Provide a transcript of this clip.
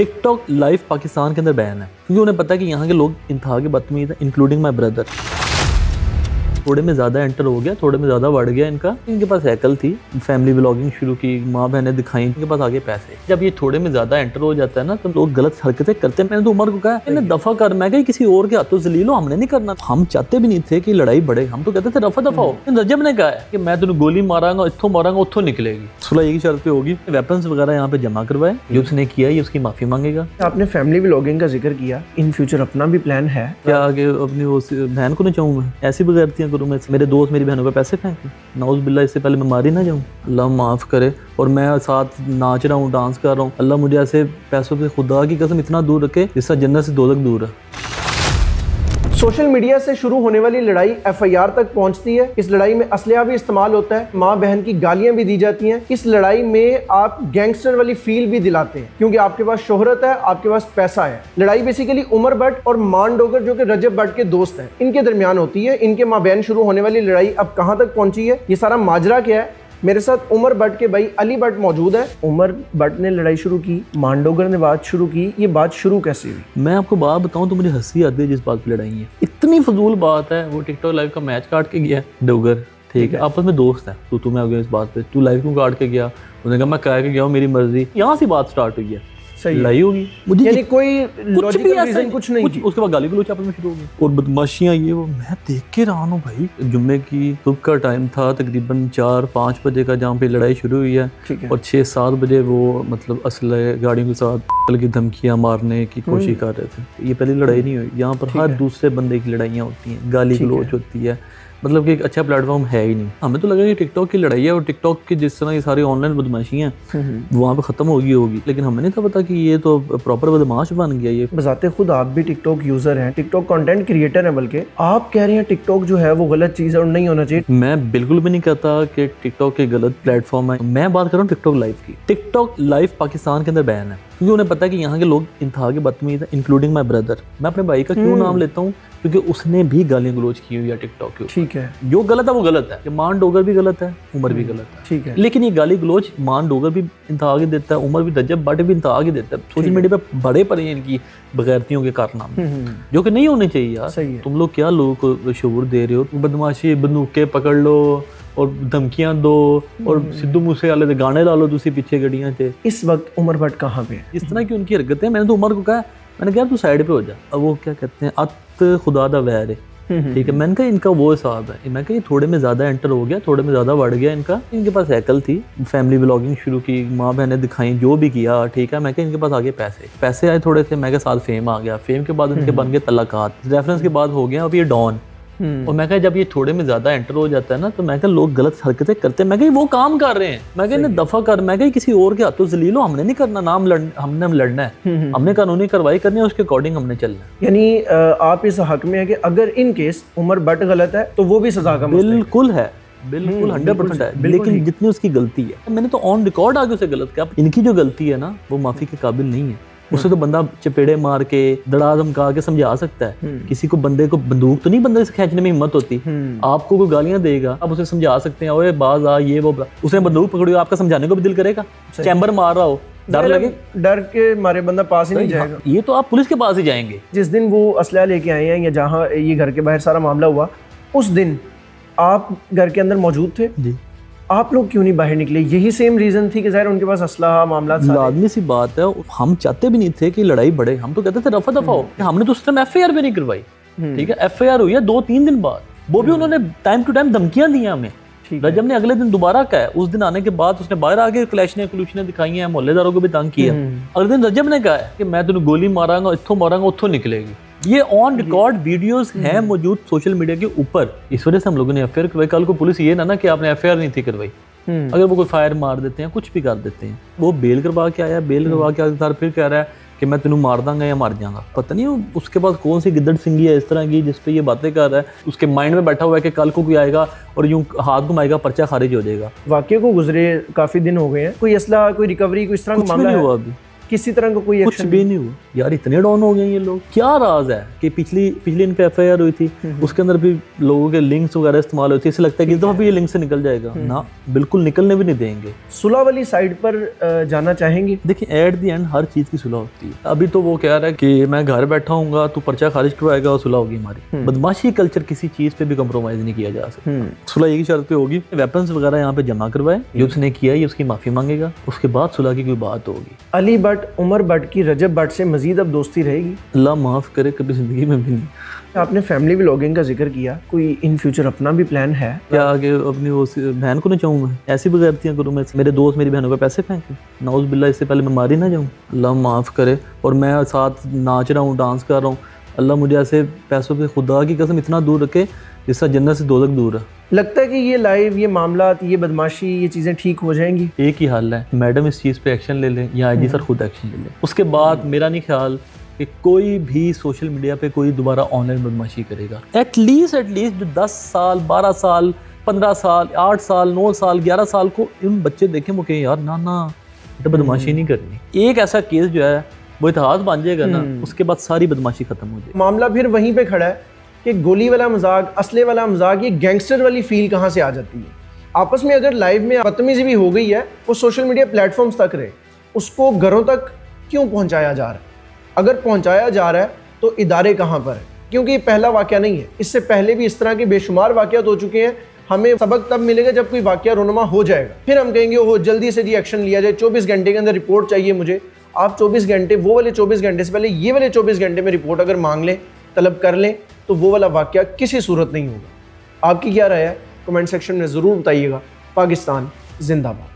TikTok live Pakistan के अंदर ban है क्योंकि उन्हें पता है कि यहाँ के लोग इंतहा के बदतमीज हैं, इंक्लूडिंग माई ब्रदर। थोड़े में ज़्यादा एंटर हो गया, थोड़े में ज़्यादा बढ़ गया इनका। इनके पास हैकल थी, फैमिली व्लॉगिंग शुरू की, माँ बहनें दिखाई, इनके पास आगे पैसे। जब ये थोड़े में ज़्यादा एंटर हो जाता है ना तो लोग गलत हरकतें करते हैं। मैंने तो उमर को कहा इन्हें दफ़ा कर, मैं कहा किसी और के हाथों जलील हो, हमने नहीं करना। हम चाहते भी नहीं थे कि लड़ाई बढ़े, हम तो कहते थे रफा दफा हो। रजब ने कहा है कि मैं तेन गोली मारांगा, इत्थों मारांगा, उत्थों निकलेगी। सुलह एक शर्त पे होगी, वेपन्स वगैरह यहाँ पे जमा करवाए, जो उसने किया ये उसकी माफ़ी मांगेगा। आपने फैमिली व्लॉगिंग का जिक्र किया, इन फ्यूचर अपना भी प्लान है क्या? आगे अपनी वो बहन को नहीं चाहूँगा, ऐसी बगैरतियाँ करूँ मैं, मेरे दोस्त मेरी बहनों पे पैसे फेंक, नौज बिल्ला, इससे पहले मैं मारी ना जाऊँ। अल्लाह माफ़ करे। और मैं साथ नाच रहा हूँ, डांस कर रहा हूँ, अल्लाह मुझे ऐसे पैसों से खुदा की कसम इतना दूर रखे जिससे जन्नत से दोज़ख दूर है। सोशल मीडिया से शुरू होने वाली लड़ाई FIR तक पहुंचती है। इस लड़ाई में असलहा भी इस्तेमाल होता है, माँ बहन की गालियां भी दी जाती हैं। इस लड़ाई में आप गैंगस्टर वाली फील भी दिलाते हैं क्योंकि आपके पास शोहरत है, आपके पास पैसा है। लड़ाई बेसिकली उमर भट्ट और मान डोगर जो कि रजब भट्ट के दोस्त हैं, इनके दरमियान होती है। इनके माँ बहन शुरू होने वाली लड़ाई अब कहाँ तक पहुंची है, ये सारा माजरा क्या है। मेरे साथ उमर भट्ट के भाई अली भट्ट मौजूद है। उमर भट्ट ने लड़ाई शुरू की, मांडोगर ने बात शुरू की, ये बात शुरू कैसे हुई? मैं आपको बात बताऊं तो मुझे हंसी आती है जिस बात पे लड़ाई है। इतनी फजूल बात है। वो टिकटॉक लाइव का मैच काट के गया डोगर, ठीक है, आपस में दोस्त है, तो तुम्हें आ गया इस बात पे, तू लाइव क्यों काट के गया? उन्होंने कहा मैं कह के गया हूँ, मेरी मर्जी। यहाँ से बात स्टार्ट हुई है, लड़ाई होगी। मुझे यानी कोई कुछ भी रीजन कुछ नहीं थी। उसके बाद गाली गलौच आपस में शुरू हो गई और बदमाशियां ये वो। मैं देख के रहा हूँ भाई, जुम्मे की सुबह का टाइम था, तकरीबन 4-5 बजे का, जहाँ पे लड़ाई शुरू हुई है। और 6-7 बजे वो मतलब असले गाड़ियों के साथ की धमकियां मारने की कोशिश कर रहे थे। ये पहली लड़ाई नहीं हुई, यहाँ पर हर दूसरे बंदे की लड़ाइयाँ होती हैं, गाली गलौच होती है, मतलब कि एक अच्छा प्लेटफॉर्म है ही नहीं। हमें तो लगा कि टिकटॉक की लड़ाई है और टिकटॉक की जिस तरह ये सारी ऑनलाइन बदमाशी हैं वहाँ पे ख़त्म होगी, लेकिन हमें नहीं था पता कि ये तो प्रॉपर बदमाश बन गया। ये बजाते खुद आप भी टिकटॉक यूज़र हैं, टिकटॉक कंटेंट क्रिएटर हैं, बल्कि आप कह रहे हैं टिकटॉक जो है वो गलत चीज़ है और नहीं होना चाहिए। मैं बिल्कुल भी नहीं कहता कि टिकटॉक एक गलत प्लेटफॉर्म है। मैं बात कर रहा हूँ टिकटॉक लाइव की। टिकटॉक लाइव पाकिस्तान के अंदर बैन है क्योंकि उन्हें पता है कि यहाँ के लोग इंतहा के बदतमीज हैं, इंक्लूडिंग माई ब्रदर। मैं अपने भाई का क्यों नाम लेता हूँ? क्योंकि उसने भी गालियाँ गलौच की हुई है टिकटॉक के। ठीक है, जो गलत है वो गलत है। मान डोगर भी गलत है, उमर भी गलत है, ठीक है, लेकिन ये गाली गलौच मान डोगर भी इंतहा के देता है, उमर भी, रजब भट्ट भी इंतहा के देता है। सोशल मीडिया पे बड़े पड़े हैं इनकी बगैरतियों के कारनामे, जो कि नहीं होने चाहिए यार। सही है। तुम लोग क्या लोगों को शऊर दे रहे हो? बदमाशी, बंदूकें पकड़ लो और धमकियां दो और सिद्धू मूसेवाले के गाने ला लो दूसरी पीछे गड्डियां थे। इस वक्त उमर भट्ट कहाँ पे है? इस तरह की उनकी हरकतें। मैंने तो उमर को कहा, मैंने कहा तू साइड पे हो जा। अब वो क्या कहते हैं, अत खुदा दा वैर है, ठीक है। मैंने कहा इनका वो हिसाब है। मैं कहा ये थोड़े में ज़्यादा एंटर हो गया, थोड़े में ज़्यादा बढ़ गया इनका। इनके पास हैकल थी, फैमिली व्लॉगिंग शुरू की, माँ बहनें दिखाई, जो भी किया, ठीक है। मैं कहा इनके पास आगे पैसे आए थोड़े से। मैं कहा साथ फेम आ गया, फेम के बाद इनके बन गए तलाकात, रेफरेंस के बाद हो गया अब ये डॉन। और मैं कहा जब ये थोड़े में ज्यादा एंटर हो जाता है ना तो मैं कहा लोग गलत हरकतें करते हैं। मैं कहा वो काम कर रहे हैं, मैं कहा इन्हें दफा कर, मैं कहा किसी और के हाथों जलील हो, हमने नहीं करना। हमने लड़ना है, हमने कानूनी कार्रवाई करनी है, उसके अकॉर्डिंग हमने चलना है। यानी आप इस हक में है कि अगर इन केस उमर भट्ट गलत है तो वो भी सजा का मुस्तहिक बिल्कुल है, बिल्कुल 100% है। लेकिन जितनी उसकी गलती है, मैंने तो ऑन रिकॉर्ड आगे उसे गलत किया। इनकी जो गलती है ना वो माफी के काबिल नहीं है। उसे तो बंदा चपेड़े मार के, दड़ा धमका के समझा सकता है। किसी को बंदे को बंदूक तो नहीं बंदे से खींचने में हिम्मत होती। आपको कोई गालियां देगा, आप उसे समझा सकते हैं, ओए बाज आ, ये वो। उसने बंदूक पकड़ी, आपका समझाने को भी दिल करेगा? चैम्बर मार रहा हो, डर लगे, डर के मारे बंदा पास ही नहीं जाएगा। ये तो आप पुलिस के पास ही जाएंगे। जिस दिन वो असला लेके आए हैं या जहाँ ये घर के बाहर सारा मामला हुआ, उस दिन आप घर के अंदर मौजूद थे जी। आप लोग क्यों नहीं बाहर निकले? यही सेम रीजन थी कि ज़ाहिर उनके पास असला मामला था। लाजमी सी बात है, हम चाहते भी नहीं थे कि लड़ाई बढ़े। हम तो कहते थे रफा दफा हो। हमने तो उस टाइम FIR भी नहीं करवाई, ठीक है। FIR हुई है 2-3 दिन बाद, वो भी उन्होंने टाइम टू टाइम धमकियां दी हमें। रजब ने अगले दिन दोबारा कहा, उस दिन आने के बाद उसने बाहर आके क्लैशने दिखाई हैं, मोहल्लेदारों को भी तंग किया। अगले दिन रजब ने कहा कि मैं तेन गोली मारांगा, इत्थों मारांगा, उत्थों निकलेगी। ये ऑन रिकॉर्ड वीडियोस हैं मौजूद सोशल मीडिया के ऊपर। इस वजह से हम लोगों ने FIR करवाई। कल को पुलिस ये ना कि आपने FIR नहीं थी करवाई। अगर वो कोई फायर मार देते हैं, कुछ भी कर देते हैं। वो बेल करवा के आया, बेल करवा के आया, फिर कह रहा है कि मैं तेनू मार दूंगा या मार जाऊंगा। पता नहीं उसके पास कौन सी गिद्दड़ सिंगी है इस तरह की जिस पे ये बातें कर रहा है। उसके माइंड में बैठा हुआ है कि कल को कोई आएगा और यूं हाथ घुमाएगा, पर्चा खारिज हो जाएगा। वाकये को गुजरे काफी दिन हो गए हैं, कोई असला, कोई रिकवरी, कोई इस तरह का मामला हुआ अभी किसी तरह का कोई कुछ भी नहीं हुआ यार, इतने डाउन हो गए ये लोग। क्या राज है कि पिछली इन पे FIR हुई थी, उसके अंदर भी लोगों के लिंक्स वगैरह इस्तेमाल होती है, इसे लगता है कि इस दफा भी ये लिंक से निकल जाएगा ना, बिल्कुल निकलने भी नहीं देंगे। सुलह वाली साइड पर जाना चाहेंगे? देखिए एट द एंड हर चीज की सुलह होती है। अभी तो वो कह रहा है कि मैं घर बैठा हूँ, तू पर्चा खारिज करवाएगा और सुलह होगी हमारी। बदमाशी कल्चर किसी चीज पे भी कम्प्रोमाइज नहीं किया जा सकता। सुलह यही शर्त पे होगी, वेपन्स वगैरह यहाँ पे जमा करवाए, ये उसने किया है उसकी माफी मांगेगा, उसके बाद सुलह की कोई बात होगी। अली भट्ट, उमर भट्ट की रजब भट्ट से मजीद अब दोस्ती रहेगी? अल्लाह माफ करे, कभी जिंदगी में भी नहीं। आपने फैमिली व्लॉगिंग का जिक्र किया, कोई इन फ्यूचर अपना भी प्लान है क्या? आगे अपनी वो बहन को नहीं चाहूँ मैं, ऐसी बगैरतियाँ करूँ मैं, मेरे दोस्त मेरी बहनों पे पैसे फेंके, नाउज़ बिल्लाह, इससे पहले मैं मारी ना जाऊँ। अल्लाह माफ़ करे। और मैं साथ नाच रहा हूँ, डांस कर रहा हूँ, अल्लाह मुझे ऐसे पैसों पे खुदा की कसम इतना दूर रखे जिससे जन्नत से दोज़ख दूर है। लगता है कि ये लाइव, ये मामला, ये बदमाशी, ये चीज़ें ठीक हो जाएंगी? एक ही हाल है, मैडम इस चीज़ पे एक्शन ले लें या IG सर खुद एक्शन ले लें। उसके बाद मेरा नहीं ख्याल कि कोई भी सोशल मीडिया पे कोई दोबारा ऑनलाइन बदमाशी करेगा। एटलीस्ट जो 10 साल, 12 साल, 15 साल, 8 साल, 9 साल, 11 साल को इन बच्चे देखें, वो कहें यार ना तो बदमाशी नहीं करनी। एक ऐसा केस जो है वो इतिहास बन जाएगा ना, उसके बाद सारी बदमाशी खत्म हो जाएगी। मामला फिर वहीं पे खड़ा है कि गोली वाला मजाक, असले वाला मजाक, ये गैंगस्टर वाली फील कहाँ से आ जाती है? आपस में अगर लाइव में बदतमीजी भी हो गई है, वो सोशल मीडिया प्लेटफॉर्म्स तक रहे, उसको घरों तक क्यों पहुँचाया जा रहा है? अगर पहुँचाया जा रहा है तो इदारे कहाँ पर है? क्योंकि ये पहला वाक़या नहीं है, इससे पहले भी इस तरह के बेशुमार वाक़यात हो चुके हैं। हमें सबक तब मिलेगा जब कोई वाक़या रोनुमा हो जाएगा, फिर हम कहेंगे ओहो जल्दी से जी एक्शन लिया जाए, 24 घंटे के अंदर रिपोर्ट चाहिए मुझे। आप 24 घंटे, वो वाले 24 घंटे से पहले ये वाले 24 घंटे में रिपोर्ट अगर मांग लें, तलब कर लें, तो वो वाला वाक़या किसी सूरत नहीं होगा। आपकी क्या राय है? कमेंट सेक्शन में ज़रूर बताइएगा। पाकिस्तान जिंदाबाद।